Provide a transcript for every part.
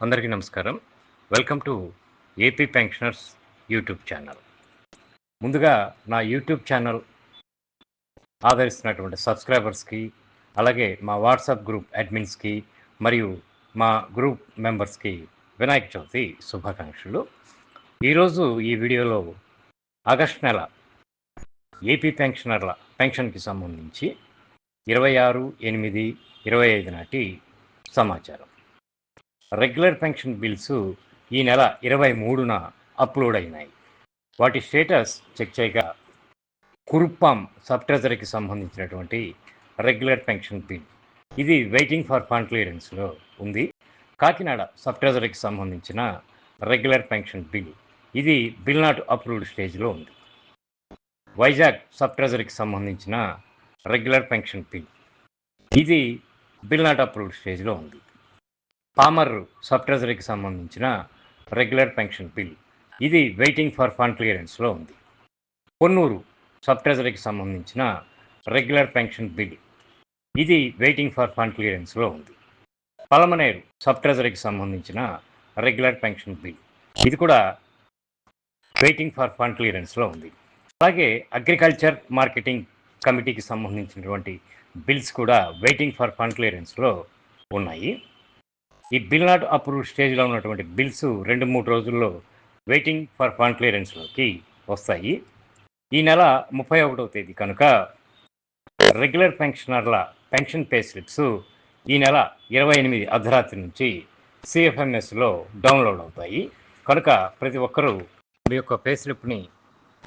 అందరికీ నమస్కారం. Welcome to AP pensioners YouTube channel. ముందుగా నా యూట్యూబ్ ఛానల్ ఆదరిస్తున్నటువంటి సబ్స్క్రైబర్స్కి, అలాగే మా వాట్సాప్ గ్రూప్ అడ్మిన్స్కి మరియు మా గ్రూప్ మెంబర్స్కి వినాయక చవితి శుభాకాంక్షలు. ఈరోజు ఈ వీడియోలో ఆగస్టు నెల ఏపీ పెన్షనర్ల పెన్షన్కి సంబంధించి 26/8/25 నాటి సమాచారం. రెగ్యులర్ పెన్షన్ బిల్స్ ఈ నెల 23న అప్లోడ్ అయినాయి. వాటి స్టేటస్ చెక్ చేయగా కురుప్పాం సబ్ ట్రెజరీకి సంబంధించినటువంటి రెగ్యులర్ పెన్షన్ బిల్ ఇది వెయిటింగ్ ఫర్ ఫండ్ క్లియరెన్స్లో ఉంది. కాకినాడ సబ్ ట్రెజరీకి సంబంధించిన రెగ్యులర్ పెన్షన్ బిల్ ఇది బిల్ నాట్ అప్రూవ్డ్ స్టేజ్లో ఉంది. వైజాగ్ సబ్ ట్రెజరీకి సంబంధించిన రెగ్యులర్ పెన్షన్ బిల్ ఇది బిల్ నాట్ అప్రూవ్డ్ స్టేజ్లో ఉంది. పామర్రు సబ్ ట్రెజరీకి సంబంధించిన రెగ్యులర్ పెన్షన్ బిల్ ఇది వెయిటింగ్ ఫర్ ఫండ్ క్లియరెన్స్లో ఉంది. పొన్నూరు సబ్ ట్రెజరీకి సంబంధించిన రెగ్యులర్ పెన్షన్ బిల్ ఇది వెయిటింగ్ ఫర్ ఫండ్ క్లియరెన్స్లో ఉంది. పలమనేరు సబ్ ట్రెజరీకి సంబంధించిన రెగ్యులర్ పెన్షన్ బిల్ ఇది కూడా వెయిటింగ్ ఫర్ ఫండ్ క్లియరెన్స్లో ఉంది. అలాగే అగ్రికల్చర్ మార్కెటింగ్ కమిటీకి సంబంధించినటువంటి బిల్స్ కూడా వెయిటింగ్ ఫర్ ఫండ్ క్లియరెన్స్లో ఉన్నాయి. ఈ బిల్ నాట్ అప్రూవ్డ్ స్టేజ్లో ఉన్నటువంటి బిల్స్ 2-3 రోజుల్లో వెయిటింగ్ ఫర్ ఫండ్ క్లియరెన్స్లోకి వస్తాయి. ఈ నెల 31వ తేదీ కనుక రెగ్యులర్ పెన్షనర్ల పెన్షన్ పే స్లిప్స్ ఈ నెల 28 అర్ధరాత్రి నుంచి సిఎఫ్ఎంఎస్లో డౌన్లోడ్ అవుతాయి. కనుక ప్రతి ఒక్కరూ మీ యొక్క పే స్లిప్ని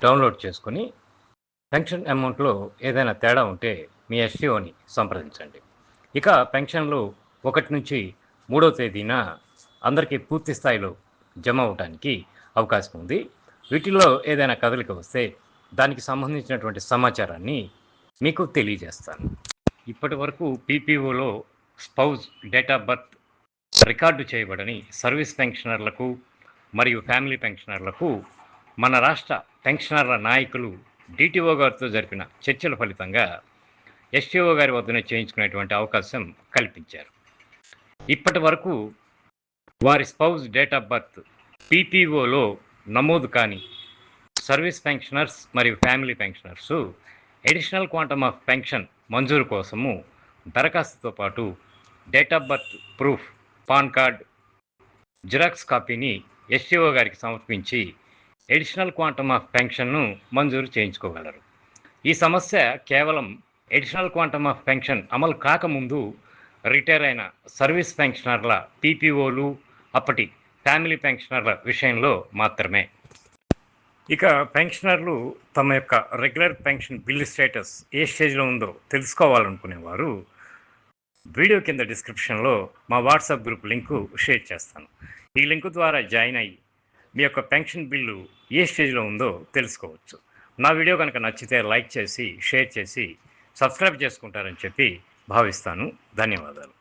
డౌన్లోడ్ చేసుకుని పెన్షన్ అమౌంట్లో ఏదైనా తేడా ఉంటే మీ ఎస్టీఓని సంప్రదించండి. ఇక పెన్షన్లు 1 నుంచి 3వ తేదీన అందరికీ పూర్తి స్థాయిలో జమ అవడానికి అవకాశం ఉంది. వీటిల్లో ఏదైనా కదలిక వస్తే దానికి సంబంధించినటువంటి సమాచారాన్ని మీకు తెలియజేస్తాను. ఇప్పటి వరకు పీపీఓలో spouse date of birth record చేయబడని సర్వీస్ పెన్షనర్లకు మరియు ఫ్యామిలీ పెన్షనర్లకు మన రాష్ట్ర పెన్షనర్ల నాయకులు డిటిఓ గారితో జరిపిన చర్చల ఫలితంగా ఎస్టీఓ గారి వద్దనే చేయించుకునేటువంటి అవకాశం కల్పించారు. ఇప్పటి వరకు వారి స్పౌజ్ డేట్ ఆఫ్ బర్త్ పీపీఓలో నమోదు కాని సర్వీస్ పెన్షనర్స్ మరియు family pensioners additional quantum of pension మంజూరు కోసము దరఖాస్తుతో పాటు date of birth proof, pan card xerox కాపీని ఎస్టీఓ గారికి సమర్పించి అడిషనల్ క్వాంటమ్ ఆఫ్ పెన్షన్ను మంజూరు చేయించుకోగలరు. ఈ సమస్య కేవలం అడిషనల్ క్వాంటమ్ ఆఫ్ పెన్షన్ అమలు కాకముందు రిటైర్ అయిన సర్వీస్ పెన్షనర్ల పీపీఓలు, అప్పటి ఫ్యామిలీ పెన్షనర్ల విషయంలో మాత్రమే. ఇక పెన్షనర్లు తమ యొక్క రెగ్యులర్ పెన్షన్ బిల్ స్టేటస్ ఏ స్టేజ్లో ఉందో తెలుసుకోవాలనుకునేవారు వీడియో కింద డిస్క్రిప్షన్లో మా వాట్సాప్ గ్రూప్ లింకు షేర్ చేస్తాను. ఈ లింకు ద్వారా జాయిన్ అయ్యి మీ యొక్క పెన్షన్ బిల్లు ఏ స్టేజ్లో ఉందో తెలుసుకోవచ్చు. నా వీడియో కనుక నచ్చితే లైక్ చేసి, షేర్ చేసి, సబ్స్క్రైబ్ చేసుకుంటారని చెప్పి భావిస్తాను. ధన్యవాదాలు.